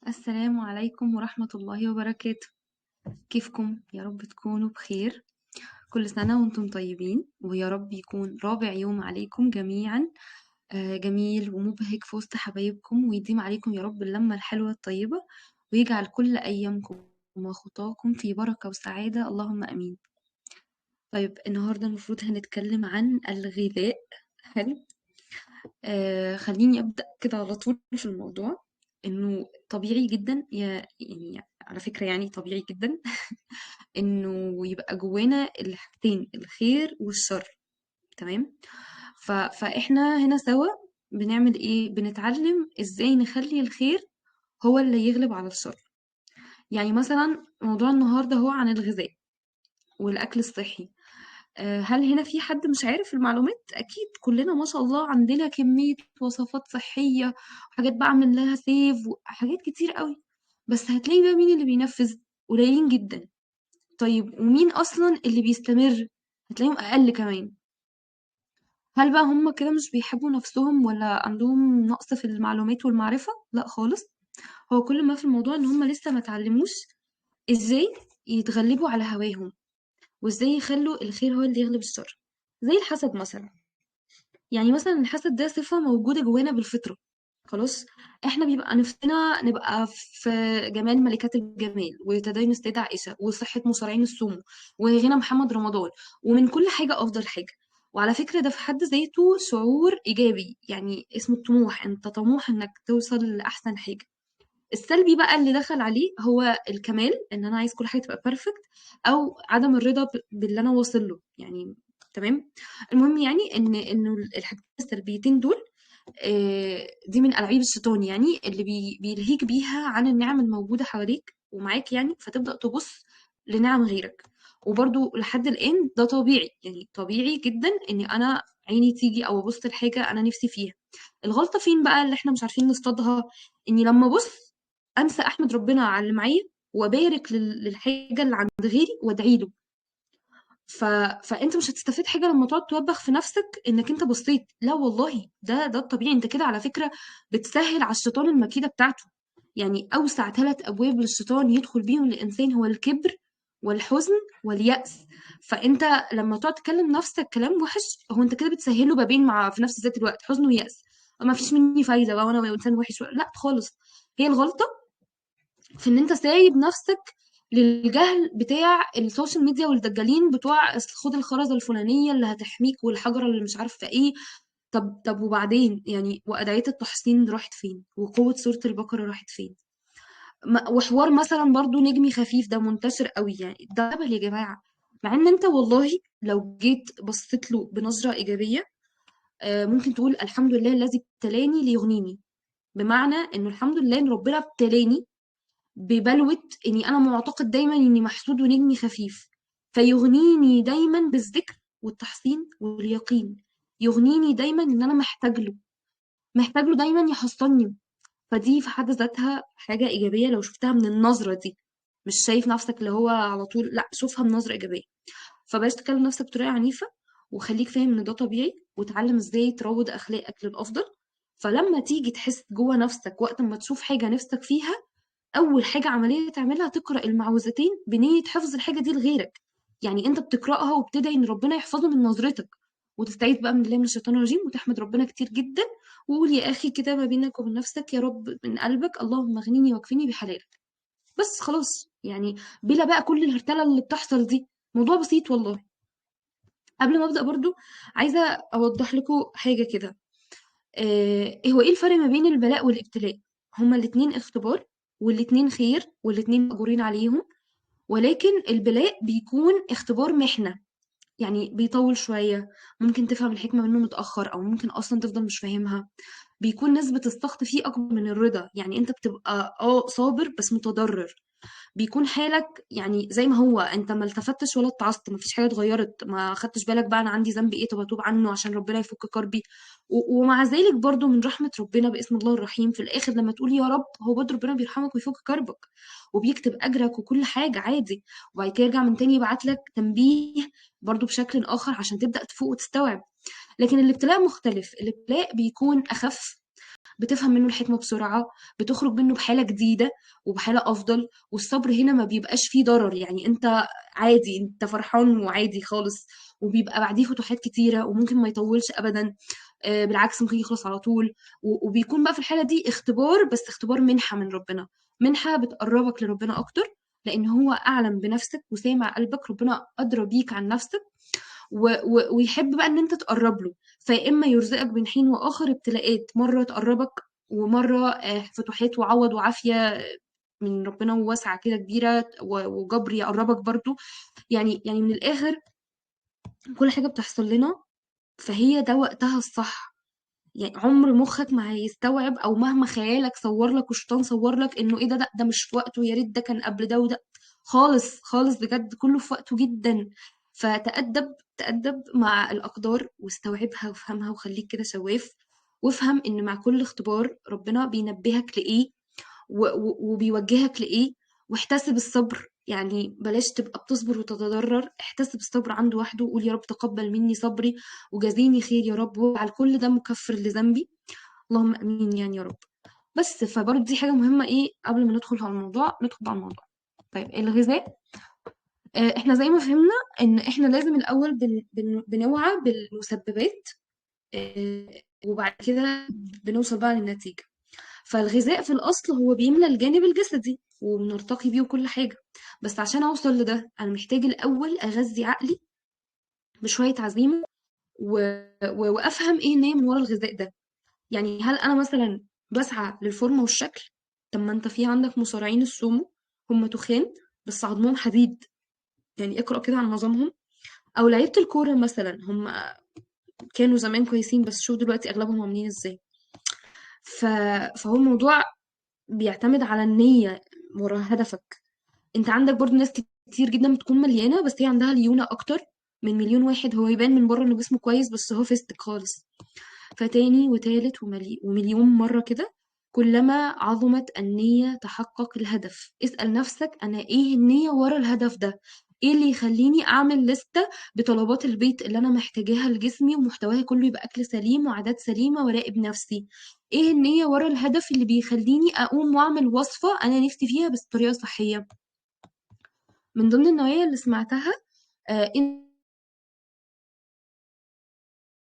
السلام عليكم ورحمة الله وبركاته. كيفكم؟ يا رب تكونوا بخير. كل سنة وانتم طيبين، ويا رب يكون رابع يوم عليكم جميعا جميل ومبهج في وسط حبايبكم، ويديم عليكم يا رب اللمة الحلوة الطيبة، ويجعل كل أيامكم وخطاكم في بركة وسعادة، اللهم أمين. طيب النهاردة المفروض هنتكلم عن الغذاء. حلو. خليني أبدأ كده على طول في الموضوع. إنه طبيعي جدا يعني على فكرة، يعني طبيعي جدا إنه يبقى جوانا الحاجتين، الخير والشر. تمام. فإحنا هنا سوا بنعمل إيه؟ بنتعلم إزاي نخلي الخير هو اللي يغلب على الشر. يعني مثلا موضوع النهاردة هو عن الغذاء والأكل الصحي. هل هنا في حد مش عارف المعلومات؟ أكيد كلنا ما شاء الله عندنا كمية وصفات صحية وحاجات بعمل لها سيف وحاجات كتير قوي. بس هتلاقي بقى مين اللي بينفذ؟ قليلين جدا. طيب ومين أصلا اللي بيستمر؟ هتلاقيهم أقل كمان. هل بقى هم كده مش بيحبوا نفسهم ولا عندهم نقص في المعلومات والمعرفة؟ لا خالص. هو كل ما في الموضوع إن هم لسه ما اتعلموش إزاي يتغلبوا على هواهم، وإزاي يخلوا الخير هو اللي يغلب الشر. زي الحسد مثلا. يعني مثلا الحسد ده صفة موجودة جوانا بالفطرة. خلاص. احنا بيبقى نفسنا نبقى في جمال ملكات الجمال وتدين السيدة عائشة وصحة مصارعين السومو وغنى محمد رمضان، ومن كل حاجة أفضل حاجة. وعلى فكرة ده في حد ذاته شعور إيجابي، يعني اسمه الطموح، انت طموح انك توصل لأحسن حاجة. السلبي بقى اللي دخل عليه هو الكمال، ان انا عايز كل حاجه تبقى بيرفكت، او عدم الرضا باللي انا واصل له يعني. تمام. المهم يعني انه الحاجتين السلبيتين دول دي من ألاعيب الشيطان، يعني اللي بيلهيك بيها عن النعم الموجودة حواليك ومعاك، يعني فتبدأ تبص لنعم غيرك. وبرضو لحد الآن ده طبيعي، يعني طبيعي جدا إني أنا عيني تيجي أو أبص لحاجة أنا نفسي فيها. الغلطة فين بقى اللي إحنا مش عارفين نصطادها؟ إني لما أبص أنسى أحمد ربنا على اللي معايا، وأبارك للحاجة اللي عند غيري وأدعي له. ف... فانت مش هتستفيد حاجه لما تقعد توبخ في نفسك انك انت بصيت. لا والله، ده الطبيعي. انت كده على فكره بتسهل على الشيطان المكيده بتاعته. يعني اوسع 3 ابواب للشيطان يدخل بيهم الانسان هو الكبر والحزن واليأس. فانت لما تقعد تكلم نفسك كلام وحش، هو انت كده بتسهله بابين مع في نفس ذات الوقت، حزن ويأس. ما فيش مني فايده بقى وانا انسان وحش، لا خالص. هي الغلطه في ان انت سايب نفسك للجهل بتاع السوشيال ميديا والدجالين بتوع خد الخرزة الفلانية اللي هتحميك والحجرة اللي مش عارفة ايه. طب وبعدين يعني، وأدعية التحصين راحت فين؟ وقوة سورة البقرة راحت فين؟ وحوار مثلا برضو نجمي خفيف ده منتشر قوي، يعني ده هبل يا جماعة. مع ان انت والله لو جيت بصيت له بنظرة إيجابية، ممكن تقول الحمد لله الذي ابتلاني ليغنيني. بمعنى انه الحمد لله ان ربنا ابتلاني ببلوة إني أنا معتقد دايما إني محسود ونجمي خفيف، فيغنيني دايما بالذكر والتحسين واليقين. يغنيني دايما إن أنا محتاج له دايما يحصني. فدي في حد ذاتها حاجة إيجابية لو شفتها من النظرة دي. مش شايف نفسك اللي هو على طول، لا شوفها بنظرة إيجابية. فبلاش تكلم نفسك بطريقة عنيفة، وخليك فاهم إن ده طبيعي، وتعلم إزاي تروض أخلاقك للأفضل. فلما تيجي تحس جوه نفسك وقت ما تشوف حاجة نفسك فيها، أول حاجة عملية تعملها تقرأ المعوذتين بنية حفظ الحاجة دي لغيرك. يعني أنت بتقرأها وبتدعي إن ربنا يحفظه من نظرتك، وتستعيذ بقى من الله من الشيطان الرجيم، وتحمد ربنا كتير جدا. وقول يا أخي كده ما بينك وبين نفسك، يا رب من قلبك اللهم اغنني واكفني بحلالك. بس خلاص يعني، بلا بقى كل الهرتلة اللي بتحصل دي. موضوع بسيط والله. قبل ما أبدأ برضو عايزة أوضح لكم حاجة كده. هو إيه الفرق ما بين البلاء والابتلاء؟ هما الاتنين اختبار، والاتنين خير، والاتنين مأجورين عليهم. ولكن البلاء بيكون اختبار محنة، يعني بيطول شوية. ممكن تفهم الحكمة منه متأخر، أو ممكن أصلا تفضل مش فاهمها. بيكون نسبة السخط فيه أكبر من الرضا، يعني أنت بتبقى صابر بس متضرر. بيكون حالك يعني زي ما هو، انت ما التفتش ولا اتعظت، ما فيش حاجه اتغيرت، ما خدتش بالك بقى انا عندي ذنب ايه، طب اتوب عنه عشان ربنا يفك كربي. ومع ذلك برضو من رحمه ربنا باسم الله الرحيم في الاخر لما تقول يا رب، هو برضو ربنا بيرحمك ويفك كربك وبيكتب اجرك وكل حاجه عادي. وبعد كده يرجع من تاني يبعت لك تنبيه برضو بشكل اخر عشان تبدا تفوق وتستوعب. لكن الابتلاء مختلف. الابتلاء بيكون اخف، بتفهم منه الحكمة بسرعة، بتخرج منه بحالة جديدة وبحالة أفضل. والصبر هنا ما بيبقاش فيه ضرر، يعني أنت عادي، أنت فرحان وعادي خالص، وبيبقى بعديه فتوحات كتيرة وممكن ما يطولش أبدا. بالعكس ممكن يخلص على طول. وبيكون بقى في الحالة دي اختبار، بس اختبار منحة من ربنا، منحة بتقربك لربنا أكتر، لأن هو أعلم بنفسك وسامع قلبك، ربنا أدرى بيك عن نفسك. ويحب بقى إن أنت تقرب له. فيا إما يرزقك بين حين وآخر ابتلاءات، مرة تقربك ومرة فتوحات وعوض وعافية من ربنا واسعة كده كبيرة وجبر يقربك برضو. يعني من الآخر كل حاجة بتحصل لنا فهي ده وقتها الصح. يعني عمر مخك ما هيستوعب، او مهما خيالك صور لك والشيطان صور لك انه ايه ده مش في وقته، يا ريت ده كان قبل ده وده، خالص خالص بجد كله في وقته جدا. تأدب مع الأقدار واستوعبها وافهمها وخليك كده شواف، وافهم ان مع كل اختبار ربنا بينبهك لإيه وبيوجهك لإيه. واحتسب الصبر، يعني بلاش تبقى بتصبر وتتضرر، احتسب الصبر عنده وحده وقول يا رب تقبل مني صبري وجازيني خير يا رب، واجعل كل ده مكفر لذنبي. اللهم امين يعني يا رب. بس فبرضه دي حاجه مهمه، ايه قبل ما ندخل على الموضوع، ندخل على الموضوع. طيب الغذاء، احنا زي ما فهمنا ان احنا لازم الاول بنوعى بالمسببات، وبعد كده بنوصل بقى للنتيجه. فالغذاء في الأصل هو بيملى الجانب الجسدي وبنرتقي بيه وكل حاجة، بس عشان أوصل لده أنا محتاج الأول أغذي عقلي بشوية عزيمة و... وأفهم إيه النية من ورا الغذاء ده. يعني هل أنا مثلا بسعى للفورمة والشكل؟ طب ما أنت في عندك مصارعين السومو، هم تخان بس عظمهم حديد، يعني اقرأ كده عن نظامهم. أو لعيبة الكورة مثلا، هم كانوا زمان كويسين بس شوف دلوقتي أغلبهم عاملين إزاي. ف... فهو الموضوع بيعتمد على النية ورا هدفك. انت عندك برضو ناس كتير جدا بتكون مليانة بس هي عندها ليونة اكتر من مليون واحد، هو يبان من بره انه جسمه كويس بس هو فيستك خالص. فتاني وتالت ومليون مرة كده، كلما عظمت النية تحقق الهدف. اسأل نفسك أنا إيه النية ورا الهدف ده؟ إيه اللي يخليني أعمل لستة بطلبات البيت اللي أنا محتاجاها لجسمي ومحتواها كله يبقى أكل سليم وعادات سليمة وراقب نفسي؟ إيه النية ورا الهدف اللي بيخليني أقوم وأعمل وصفة أنا نفسي فيها بس بطريقة صحية؟ من ضمن النوعية اللي سمعتها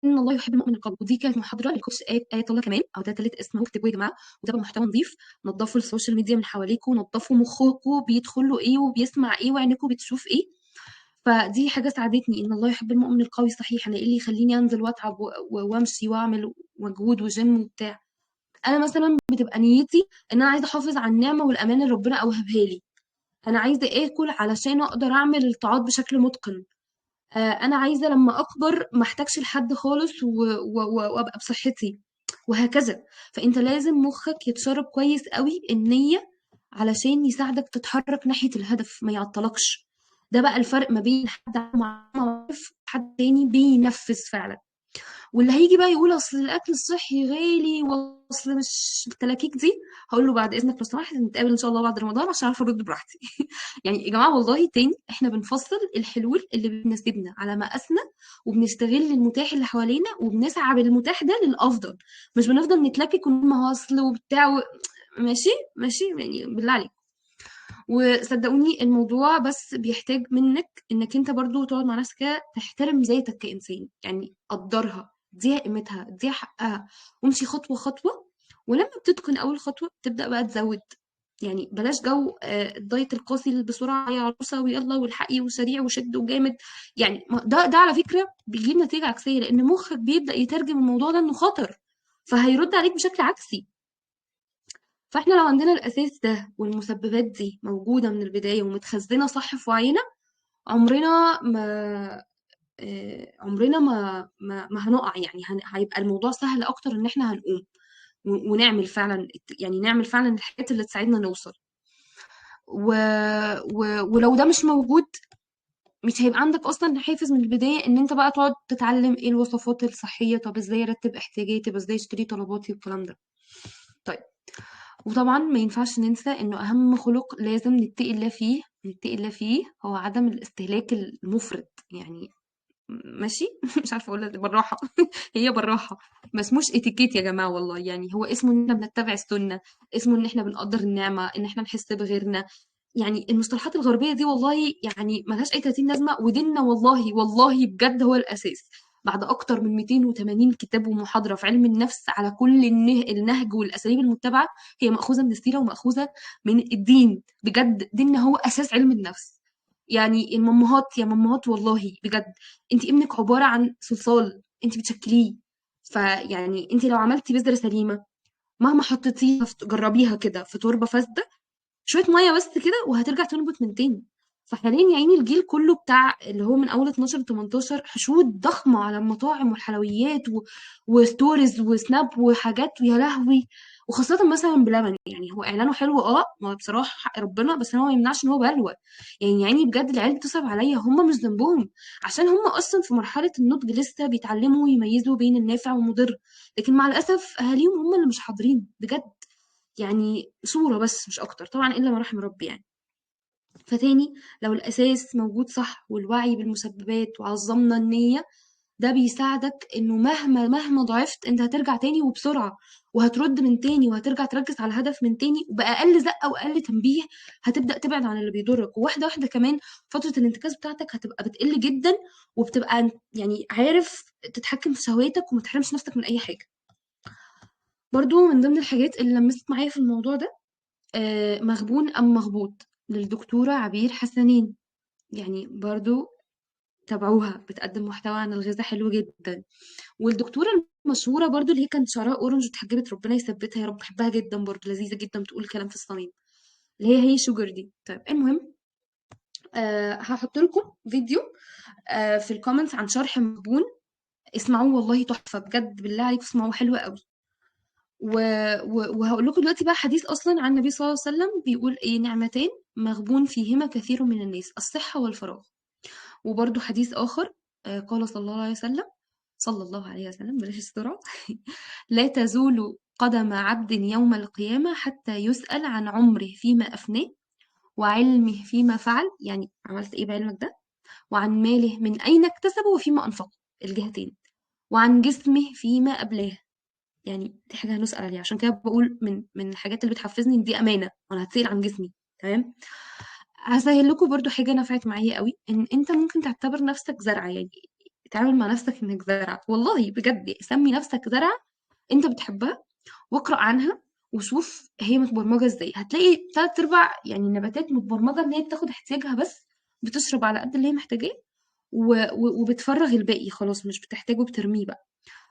إن الله يحب المؤمن القوي، ودي كانت محاضرة للكوتش آية الله كمال، أو ده تالت اسمه، اكتبوه يا جماعة وتابعوا محتوى نظيف. نظفوا السوشيال ميديا من حواليكوا، نظفوا مخكوا بيدخل له إيه وبيسمع إيه وعينيكوا بتشوف إيه. فدي حاجة ساعدتني، إن الله يحب المؤمن القوي. صحيح أنا إيه اللي يخليني أنزل وأتعب وأمشي وأعمل مجهود وجيم وبتاع؟ أنا مثلا بتبقى نيتي إن أنا عايزة أحافظ على النعمة والأمان اللي ربنا أوهبها لي. أنا عايزة آكل علشان أقدر أعمل الطاعات بشكل متقن. انا عايزه لما اكبر ما احتاجش لحد خالص وابقى بصحتي، وهكذا. فانت لازم مخك يتشرب كويس قوي النيه علشان يساعدك تتحرك ناحيه الهدف ما يعطلكش. ده بقى الفرق ما بين حد عنده مواقف وحد تاني بينفذ فعلا. واللي هيجي بقى يقول اصل الاكل الصحي غالي واصل مش التلاكيك دي، هقول له بعد اذنك لو سمحت نتقابل ان شاء الله بعد رمضان عشان اعرف ارد براحتي. يعني يا جماعه والله تاني احنا بنفصل الحلول اللي بتناسبنا على مقاسنا، وبنستغل المتاح اللي حوالينا وبنسعى بالمتاح ده للافضل. مش بنفضل نتلكك ونقول ما هو اصل وبتاع ماشي ماشي يعني بالله عليك. وصدقوني الموضوع بس بيحتاج منك انك انت برضو تقعد مع نفسك كده تحترم ذاتك كإنسان، يعني قدرها، اديها قيمتها، اديها حقها، وامشي خطوة خطوة. ولما بتتقن أول خطوة تبدأ بقى تزود. يعني بلاش جو الدايت القاسي اللي بسرعة يا عروسة ويلا والحقي وسريع وشد وجامد. يعني ده على فكرة بيجيب نتيجة عكسية، لأن مخك بيبدأ يترجم الموضوع ده إنه خطر، فهيرد عليك بشكل عكسي. فاحنا لو عندنا الأساس ده والمسببات دي موجودة من البداية ومتخزنة صح في وعينا، عمرنا ما عمرنا ما هنقع. يعني هيبقى الموضوع سهل أكتر إن احنا هنقوم ونعمل فعلا، يعني نعمل فعلا الحاجات اللي تساعدنا نوصل. و... ولو ده مش موجود مش هيبقى عندك اصلا حافز من البدايه ان انت بقى تقعد تتعلم ايه الوصفات الصحيه، طب ازاي ارتب احتياجاتي، طب ازاي اشتري طلباتي والكلام ده. طيب، وطبعا ما ينفعش ننسى انه اهم خلق لازم نتقي الله فيه هو عدم الاستهلاك المفرط. يعني ماشي. مش عارفة أقولها بالراحة. هي بالراحة. ما اسموش اتيكيت يا جماعة والله، يعني هو اسمه إن إحنا بنتبع السنة، اسمه إن إحنا بنقدر النعمة، إن إحنا نحس بغيرنا. يعني المصطلحات الغربية دي والله يعني ملهاش أي 30 لازمة، وديننا والله والله بجد هو الأساس. بعد أكتر من 280 كتاب ومحاضرة في علم النفس على كل النهج والأساليب المتبعة، هي مأخوذة من السيرة ومأخوذة من الدين. بجد ديننا هو أساس علم النفس. يعني المامهات يا مامهات والله بجد، انت ابنك عبارة عن صلصال انت بتشكليه. فيعني انت لو عملتي بذرة سليمة مهما حطيتيها جربيها كده في تربة فاسدة، شوية مية بس كده وهترجع تنبت من تاني. فحاليا يا عيني الجيل كله بتاع اللي هو من اول 12 ل 18 حشود ضخمة على المطاعم والحلويات وستوريز وسناب وحاجات، ويا لهوي. وخاصة مثلا بلبن، يعني هو اعلانه حلو ما بصراحة حق ربنا، بس هو ما يمنعش ان هو بلوى. يعني يعني بجد العيال بتصعب عليا، هم مش ذنبهم، عشان هم اصلا في مرحلة النضج لسه بيتعلموا يميزوا بين النافع والمضر. لكن مع الاسف اهاليهم هم اللي مش حاضرين بجد. يعني صورة بس مش أكتر طبعًا إلا ما رحم ربي يعني. فتاني، لو الأساس موجود صح والوعي بالمسببات وعظّمنا النية، ده بيساعدك إنه مهما ضعفت أنت هترجع تاني وبسرعة، وهترد من تاني وهترجع تركّز على الهدف من تاني، وبأقل زقة وأقل تنبيه هتبدأ تبعد عن اللي بيضرك، وواحدة واحدة كمان فترة الانتكاس بتاعتك هتبقى بتقل جدًا، وبتبقى يعني عارف تتحكم في شهواتك وما تحرمش نفسك من أي حاجة. برضه من ضمن الحاجات اللي لمّست معايا في الموضوع ده مغبون أم مغبوط للدكتورة عبير حسنين، يعني برضه تابعوها، بتقدم محتوى عن الغذا حلو جدًا. والدكتورة المشهورة برضه اللي هي كانت شعرها أورنج واتحجبت، ربنا يثبتها يا رب، باحبها جدًا برضه، لذيذة جدًا بتقول كلام في الصميم، اللي هي شوجر دي. طيب المهم هاحط لكم فيديو في الcomments عن شرح مغبون، اسمعوه والله تحفة بجد، بالله عليكم اسمعوه حلو أوي. وهاقول لكم دلوقتي بقى حديث أصلًا عن النبي صلى الله عليه وسلم بيقول إيه: "نعمتان مغبون فيهما كثير من الناس، الصحة والفراغ". وبرضه حديث آخر قال صلى الله عليه وسلم بلاش السرعة. "لا تزول قدم عبد يوم القيامة حتى يسأل عن عمره فيما أفناه، وعلمه فيما فعل" يعني عملت إيه بعلمك ده، "وعن ماله من أين اكتسبه وفيما أنفقه" الجهتين، "وعن جسمه فيما أبلاه". يعني دي حاجة هنسأل عليها، عشان كده باقول من الحاجات اللي بتحفزني إن دي أمانة وأنا هاتسأل عن جسمي. تمام. هاسهّل لكم برضه حاجة نفعت معايا أوي، إن أنت ممكن تعتبر نفسك زرعة، يعني اتعامل مع نفسك إنك زرعة، والله بجد سمّي نفسك زرعة أنت بتحبها، واقرأ عنها وشوف هي متبرمجة إزاي، هتلاقي 3/4 يعني النباتات متبرمجة إن هي بتاخد احتياجها بس، بتشرب على قد اللي هي محتاجاه، وبتفرّغ الباقي خلاص مش بتحتاجه بترميه بقى.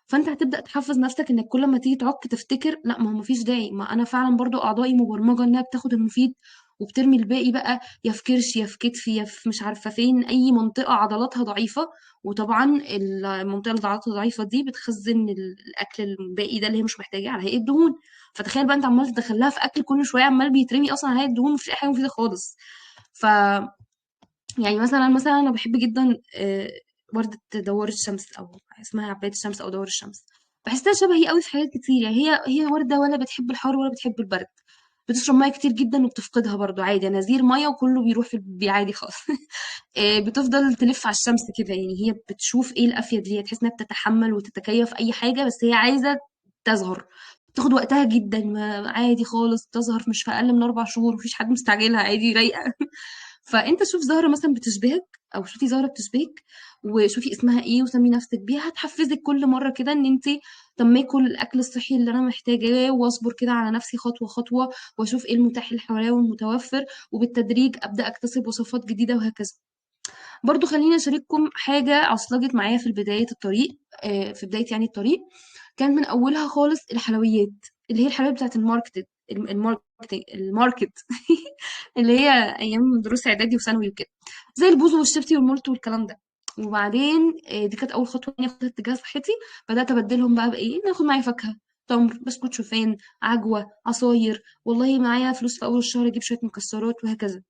فأنت هتبدأ تحفّز نَفْسك إنّك كل ما تيجي تعُك تفتكر لأ، ما هو ما فيش داعي، ما أنا فعلًا برضه أعضائي مبرمجة إنّها بتاخُد المفيد وبترمي الباقي بقى يا في كرشي، يا في كتفي، يا في مش عارفة فين، أي منطقة عضلاتها ضعيفة. وطبعًا المنطقة اللي عضلاتها ضعيفة دي بتخزّن الأكل الباقي ده اللي هي مش محتاجاه على هيئة دهون. فتخيّل بقى أنت عمّال تدخّل لها في أكل كل شوية عمّال بيترمي أصلًا على هيئة دهون، ما فيش أي حاجة مفيدة خالص. ف يعني مثلًا أنا باحب جدًا وردة دوار الشمس، أو اسمها عباية الشمس أو دوار الشمس، باحسّها شبهي أوي في حاجات كتير. يعني هي وردة ولا بتحب الحر ولا بتحب البرد، بتشرب مَيّة كتير جدًا وبتفقدها برضه عادي، أناذير مَيّة وكلّه بيروح عادي خالص. بتفضل تلِف على الشمس كده، يعني هي بتشوف إيه الأفيد ليها، تحس إنها بتتحمّل وتتكيّف أي حاجة، بس هي عايزة تزهر، بتاخد وقتها جدًا، ما عادي خالص تزهر مش في أقل من 4 شهور، ما فيش حد مستعجلها عادي رايقة. فأنت شوف زهرة مثلًا بتشبهك، أو شوفي زهرة بتشبهك وشوفي اسمها إيه وسمّي نفسِك بيها، هتحفزِك كل مرّة كده إن أنتِ طَب ما آكل الأكل الصحّي اللي أنا محتاجاه واصبر كده على نفسي خطوة، خطوة، واشوف إيه المتاح اللي حواليّا والمتوفّر، وبالتدريج أبدأ أكتسب وصفات جديدة وهكذا. برضه خلّيني أشارككم حاجة عَصلَجِت معايا في بداية الطريق، في بداية يعني الطريق، كان من أولها خالص الحلويات، اللي هي الحلويات بتاعة الماركت اللي هي أيام دروس إعدادي وثانوي وكده، زي البوظ والشيبسي والمولتو والكلام ده. وبعدين دي كانت أول خطوة إني آخُدها اتجاه صحتي، بدأت أبدّلهم بقى بإيه، إني آخُد معايا فاكهة، تمر، بسكوت شوفان، عجوة، عصاير، والله معايا فلوس في أول الشهر أجيب شوية مكسرات وهكذا.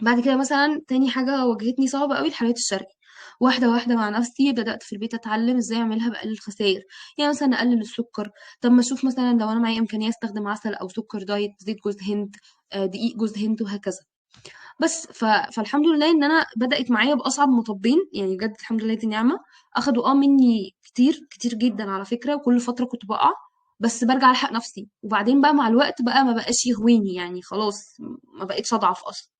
بعد كده مثلًا تاني حاجة واجهتني صعبة أوي الحلويات الشرقي، واحدة واحدة مع نفسي بدأت في البيت أتعلم إزاي أعملها بأقل الخساير، يعني مثلًا أقلل السكر، طب ما أشوف مثلًا لو أنا معايا إمكانية أستخدم عسل أو سكر دايت، زيت جوز هند، دقيق جوز هند وهكذا. بس فالحمد لله ان انا بدأت معايا باصعب مطبين، يعني بجد الحمد لله دي نعمة. اخدوا مني كتير كتير جدا على فكرة، وكل فترة كنت بقع، بس برجع الحق نفسي. وبعدين بقى مع الوقت بقى ما بقاش يهويني، يعني خلاص ما بقتش اضعف اصلا.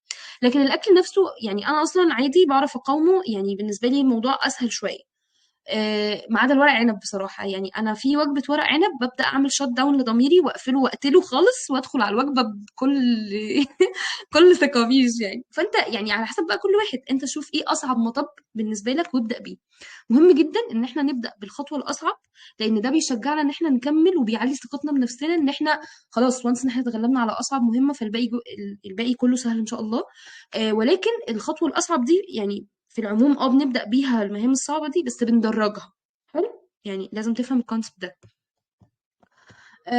لكن الاكل نفسه يعني انا اصلا عادي بعرف اقاومه، يعني بالنسبة لي الموضوع اسهل شوية. ما عدا الورق عنب بصراحة. يعني أنا في وجبة ورق عنب بابدأ أعمل شut down لضميري وأقفله وأقتله خالص وأدخل على الوجبة بكل كل ثقة فيش يعني. فأنت يعني على حسب بقى كل واحد، أنت شوف إيه أصعب مطب بالنسبة لك وابدأ بيه. مهم جدا إن إحنا نبدأ بالخطوة الأصعب، لأن ده بيشجعنا إن إحنا نكمل وبيعلي ثقتنا بنفسنا، إن إحنا خلاص وانس إن إحنا اتغلبنا على أصعب مهمة فالباقي الباقي كله سهل إن شاء الله. ولكن الخطوة الأصعب دي يعني في العموم بنبدأ بيها المهام الصعبة دي بس بندرجها. حلو، يعني لازم تفهم الكونسبت ده.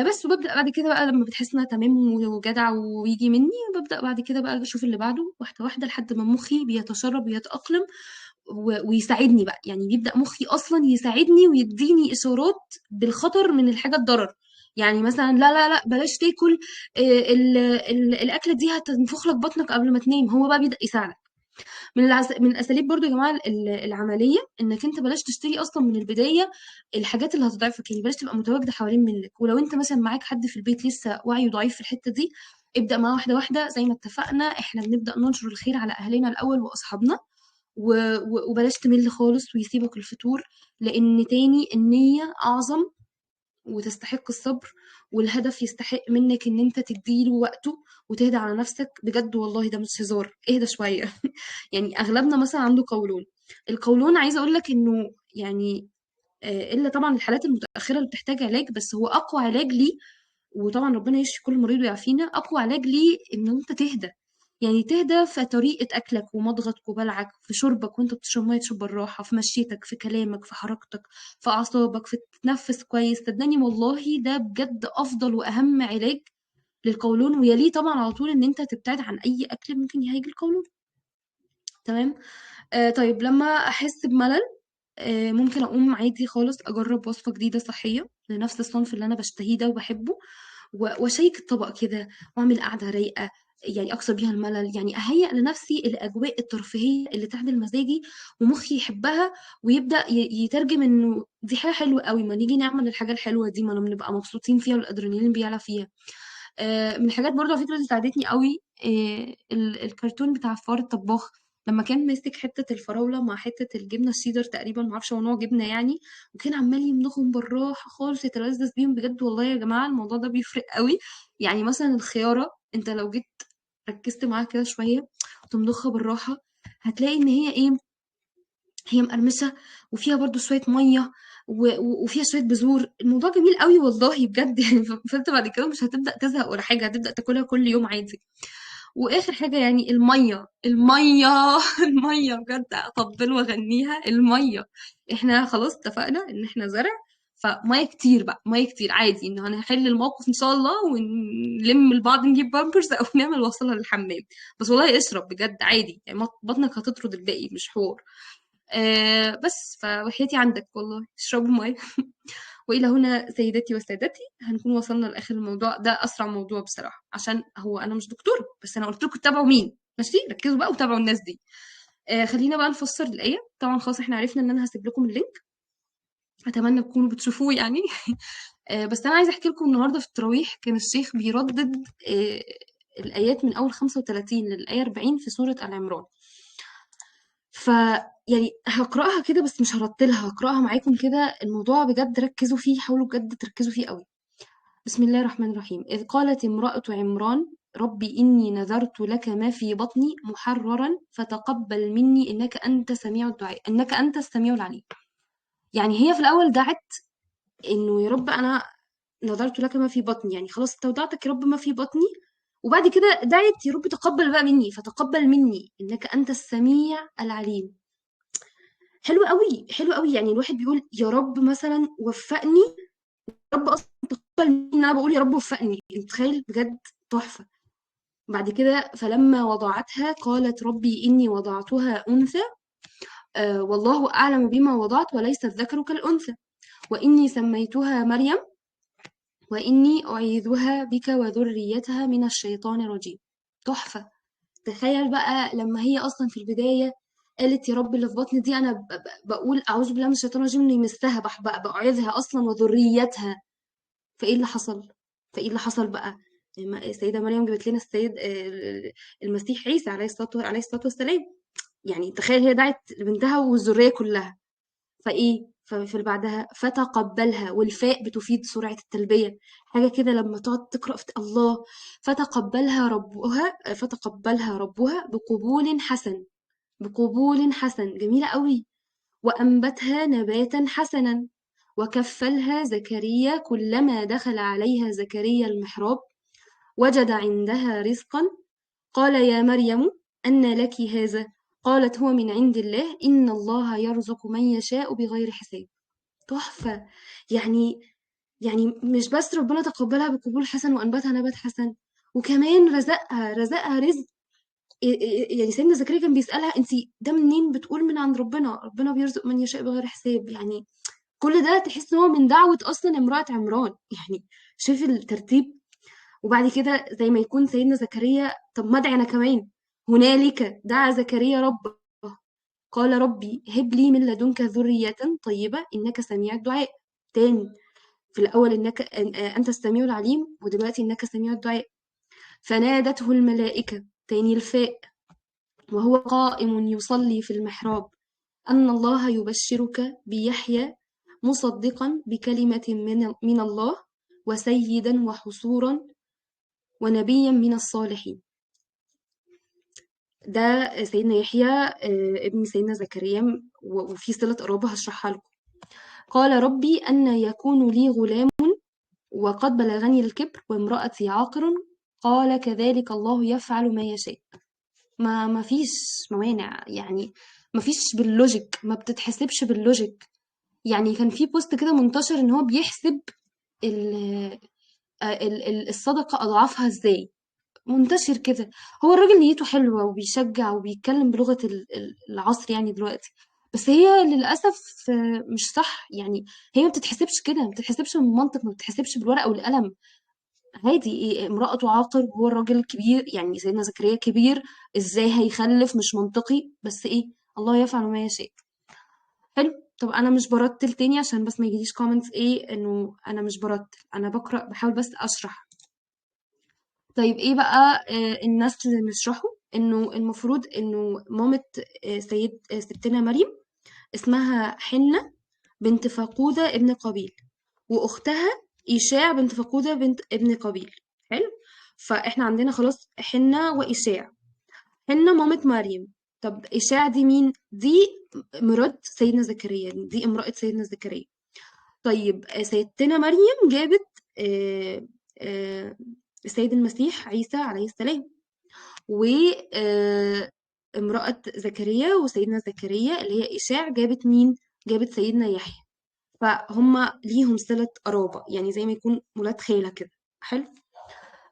بس وببدأ بعد كده بقى لما بتحس انها تمام وجدع ويجي مني، ببدأ بعد كده بقى اشوف اللي بعده واحدة واحدة لحد ما مخي بيتشرب ويتأقلم ويساعدني بقى. يعني بيبدأ مخي أصلا يساعدني ويديني إشارات بالخطر من الحاجة الضرر. يعني مثلا لا لا لا بلاش تاكل الأكلة دي هتنفخ لك بطنك قبل ما تنام، هو بقى بيبدأ يساعدك. من الاساليب برضو يا جماعه العمليه، انك انت بلاش تشتري اصلا من البدايه الحاجات اللي هتضعفك، يعني بلاش تبقى متواجده حوالين منك. ولو انت مثلا معاك حد في البيت لسه وعيه ضعيف في الحته دي، ابدا معاه واحده واحده. زي ما اتفقنا احنا بنبدا ننشر الخير على اهلنا الاول واصحابنا، وبلاش تمل خالص ويسيبك الفطور، لان تاني النيه اعظم وتستحق الصبر، والهدف يستحق منك ان انت تديله وقته وتهدى على نفسك. بجد والله ده مش هزار، اهدى شويه. يعني اغلبنا مثلا عنده قولون. القولون عايزه اقول لك انه يعني الا طبعا الحالات المتاخره اللي بتحتاج علاج، بس هو اقوى علاج ليه، وطبعا ربنا يشفي كل مريض ويعافينا، اقوى علاج ليه ان انت تهدى. يعني تهدى في طريقة أكلك ومضغك وبلعك، في شربك وانت بتشرب مية تشرب بالراحة، في مشيتك، في كلامك، في حركتك، في أعصابك، في تتنفس كويس. صدقني والله ده بجد أفضل وأهم علاج للقولون، ويليه طبعا على طول إن انت تبتعد عن أي أكل ممكن يهيج القولون. تمام. طيب لما أحس بملل، ممكن أقوم عادي خالص أجرب وصفة جديدة صحية لنفس الصنف اللي أنا باشتهيه ده وباحبه، وأشيّك الطبق كده وأعمل قعدة رايقة، يعني أكسر بيها الملل. يعني أهيّأ لنفسي الأجواء الترفيهية اللي تعدل مزاجي ومخي يحبها، ويبدأ يترجم إنه دي حاجة حلوة أوي، ما نيجي نعمل الحاجة الحلوة دي، ما بنبقى مبسوطين فيها والأدرينالين بيعلى فيها. من الحاجات برضه على فكرة اللي ساعدتني أوي الكرتون بتاع الفار الطباخ، لمّا كان ماسك حتة الفراولة مع حتة الجبنة الشيدر تقريبًا، ما اعرفش هو نوع جبنة يعني، وكان عمّال يمضغهم بالراحة خالص يتلذذ بيهم. بجد والله يا جماعة الموضوع ده بيفرق أوي. يعني مثلًا الخيارة أنت لو جيت ركزت معاها كده شوية وتمضخها بالراحة، هتلاقي إن هي إيه، هي مقرمشة وفيها برضه شوية مَيّة وفيها شوية بذور. الموضوع جميل أوي والله بجد. يعني فأنت بعد كده مش هتبدأ تزهق ولا حاجة، هتبدأ تاكلها كل يوم عادي. واخر حاجه يعني الميه، الميه. الميه بجد اطبل واغنيها الميه. احنا خلاص اتفقنا ان احنا زرع، فميه كتير بقى، ميه كتير عادي انه هنحل الموقف ان شاء الله ونلم البعض نجيب بامبرز او نعمل وصلة للحمام. بس والله اشرب بجد عادي، يعني بطنك هتطرد الباقي مش حوار. بس فوحياتي عندك والله اشربوا ميه. وإلى هنا سيداتي وسادتي هنكون وصلنا لآخر الموضوع ده. أسرع موضوع بصراحة عشان هو أنا مش دكتورة، بس أنا قلت لكم تتابعوا مين. ماشي، ركزوا بقى وتابعوا الناس دي. خلينا بقى نفسر الآية. طبعا خلاص احنا عرفنا إن أنا هسيب لكم اللينك، أتمنى تكونوا بتشوفوه يعني. بس أنا عايزة أحكي لكم النهاردة في التراويح كان الشيخ بيردد الآيات من أول 35 للآية 40 في سورة آل عمران. ف يعني هقرأها كده بس مش هرتلها، هقرأها معاكم كده. الموضوع بجد ركزوا فيه، حاولوا بجد تركزوا فيه قوي. بسم الله الرحمن الرحيم. إذ قالت امرأة عمران رب إني نذرت لك ما في بطني محررا فتقبل مني إنك أنت السميع العليم. يعني هي في الأول دعت إنه يا رب أنا نذرت لك ما في بطني، يعني خلاص استودعتك يا رب ما في بطني. وبعد كده دعت يا رب تقبل بقى مني، فتقبل مني إنك أنت السميع العليم. حلو قوي، حلو قوي. يعني الواحد بيقول يا رب مثلا وفقني، رب اصلا تقبل مني ان انا بقول يا رب وفقني. انت تخيل بجد، تحفه. بعد كده فلما وضعتها قالت ربي اني وضعتها انثى والله اعلم بما وضعت وليس الذكر كالانثى واني سميتها مريم واني اعيذها بك وذريتها من الشيطان الرجيم. تحفه. تخيل بقى لما هي اصلا في البدايه قالت يا رب اللي في بطني دي انا بقول اعوذ بالله من الشيطان الرجيم انه يمسها، بعوذها اصلا وذريتها. فايه اللي حصل؟ فايه اللي حصل بقى؟ السيده مريم جابت لنا السيد المسيح عيسى عليه الصلاه والسلام. يعني تخيل هي دعت لبنتها والذريه كلها. فايه فاللي بعدها فتقبلها، والفاء بتفيد سرعه التلبيه. حاجه كده لما تقعد تقرا في الله. فتقبلها ربها بقبول حسن. بقبول حسن، جميله قوي. وأنبتها نباتا حسنا. وكفلها زكريا كلما دخل عليها زكريا المحراب وجد عندها رزقا. قال يا مريم أنى لك هذا؟ قالت هو من عند الله إن الله يرزق من يشاء بغير حساب. تحفة. يعني يعني مش بس ربنا تقبلها بقبول حسن وأنبتها نبات حسن، وكمان رزقها رزق. يعني سيدنا زكريا كان بيسألها انت ده منين؟ بتقول من عند ربنا بيرزق من يشاء بغير حساب. يعني كل ده تحس ان هو من دعوة اصلا امرأة عمران. يعني شوف الترتيب. وبعد كده زي ما يكون سيدنا زكريا، طب ما ادعي انا كمان. هنالك دعا زكريا ربه قال ربي هب لي من لدنك ذرية طيبة إنك سميع الدعاء. تاني، في الأول إنك أنت السميع العليم، ودلوقتي إنك سميع الدعاء. فنادته الملائكة، تاني الفاء، وهو قائم يصلي في المحراب أن الله يبشرك بيحيى مصدقا بكلمة من الله وسيدا وحصورا ونبيا من الصالحين. ده سيدنا يحيى ابن سيدنا زكريا، وفي صلة قرابة هشرحها لكم. قال ربي أن يكون لي غلام وقد بلغني الكبر وامرأتي عاقر. قال كذلك الله يفعل ما يشاء. ما فيش موانع يعني. ما فيش باللوجيك، ما بتتحسبش باللوجيك. يعني كان في بوست كده منتشر ان هو بيحسب الصدقة أضعافها ازاي. منتشر كده. هو الراجل نيته حلوة وبيشجع وبيتكلم بلغة العصر يعني دلوقتي. بس هي للأسف مش صح يعني. هي ما بتتحسبش كده، ما بتتحسبش من المنطق، ما بتتحسبش بالورقة والقلم. عادي، امرأته عاقر وهو الراجل كبير، يعني سيدنا زكريا كبير. ازاي هيخلف؟ مش منطقي. بس ايه، الله يفعل ما يشاء. حلو. طب انا مش برتل تاني عشان بس ما يجيليش كومنتس ايه انه انا مش برتل، انا بقرا بحاول بس اشرح. طيب ايه بقى النسل اللي بنشرحه؟ انه المفروض انه مامة ستنا مريم اسمها حنة بنت فقودة ابن قابيل، واختها إيشاع بنت فقودة بنت ابن قابيل. حلو. فاحنا عندنا خلاص حنة وإيشاع. حنة مامة مريم. طب إيشاع دي مين؟ دي مرات سيدنا زكريا، دي امرأة سيدنا زكريا. طيب سيدتنا مريم جابت آه، آه، السيد المسيح عيسى عليه السلام. وامرأة زكريا وسيدنا زكريا اللي هي إشاع جابت مين؟ جابت سيدنا يحيى. فهم ليهم صلة قرابة، يعني زي ما يكون ولاد خالة كده. حلو.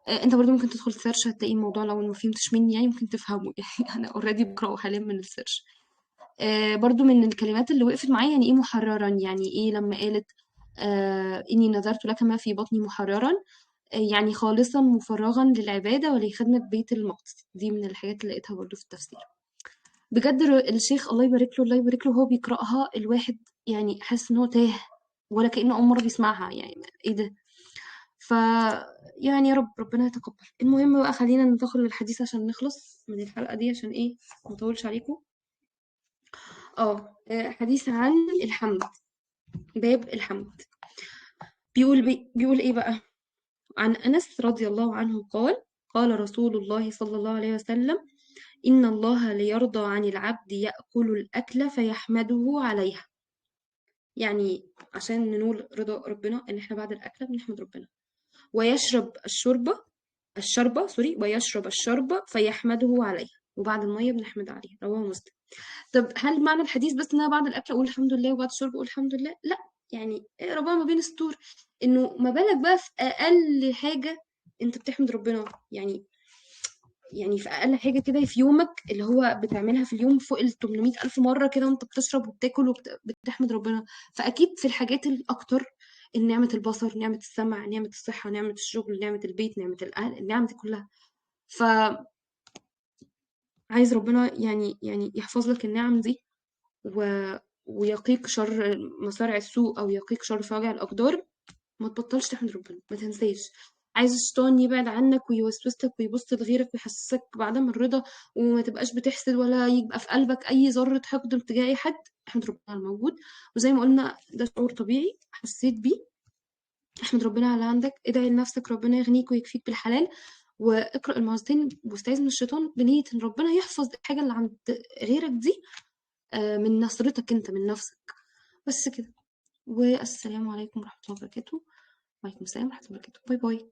انت برضو ممكن تدخل سيرش هتلاقي الموضوع، لو ما فهمتش مني يعني ممكن تفهمه. يعني انا اوريدي بقراه حاليا من السيرش. برضو من الكلمات اللي وقفت معايا يعني ايه محررا. يعني ايه لما قالت اني نذرت لك ما في بطني محررا؟ يعني خالصا مفرغا للعبادة ولخدمة بيت المقدس. دي من الحاجات اللي لقيتها برضو في التفسير. بجد الشيخ الله يبارك له الله يبارك له، هو بيقرأها الواحد يعني حاسس ان هو تاه، ولا كأنه أول مرة بيسمعها. يعني ايه ده؟ ف يعني يا رب ربنا يتقبل. المهم بقى خلينا ندخل للحديث عشان نخلص من الحلقة دي، عشان ايه ما اطولش عليكم. حديث عن الحمد. باب الحمد. بيقول ايه بقى؟ عن أنس رضي الله عنه قال: قال رسول الله صلى الله عليه وسلم: إن الله ليرضى عن العبد يأكل الأكل فيحمده عليها. يعني عشان ننول رضا ربنا إن إحنا بعد الأكلة بنحمد ربنا. ويشرب ويشرب الشربة فيحمده عليها، وبعد المية بنحمد عليها. رواه مسلم. طب هل معنى الحديث بس إن أنا بعد الأكل أقول الحمد لله وبعد الشرب أقول الحمد لله؟ لا. يعني ربنا ما بين السطور إنه ما بالك بقى في أقل حاجة أنت بتحمد ربنا. يعني في أقل حاجة كده في يومك اللي هو بتعملها في اليوم فوق ال 800 ألف مرة كده وأنت بتشرب وبتاكل وبتحمد ربنا. فأكيد في الحاجات الأكتر، نعمة البصر، نعمة السمع، نعمة الصحة، نعمة الشغل، نعمة البيت، نعمة الأهل، النعم دي كلها. ف عايز ربنا يعني يحفظ لك النعم دي و... ويقيك شر مصارع السوء أو يقيك شر فواجع الأقدار، ما تبطلش تحمد ربنا، ما تنساش. عايز الشيطان يبعد عنك ويوسوس لك ويبص لغيرك ويحسسك بعدم الرضا وما تبقاش بتحسد ولا يبقى في قلبك أي ذرة حقد تجاه أي حد، احمد ربنا على الموجود. وزي ما قلنا ده شعور طبيعي حسيت بيه، احمد ربنا على اللي عندك، ادعي لنفسك ربنا يغنيك ويكفيك بالحلال، واقرأ المعوذتين واستعيذ من الشيطان بنية ان ربنا يحفظ الحاجة اللي عند غيرك دي من نصرتك انت من نفسك. بس كده. والسلام عليكم ورحمة الله وبركاته. وعليكم السلام ورحمة الله وبركاته. باي باي.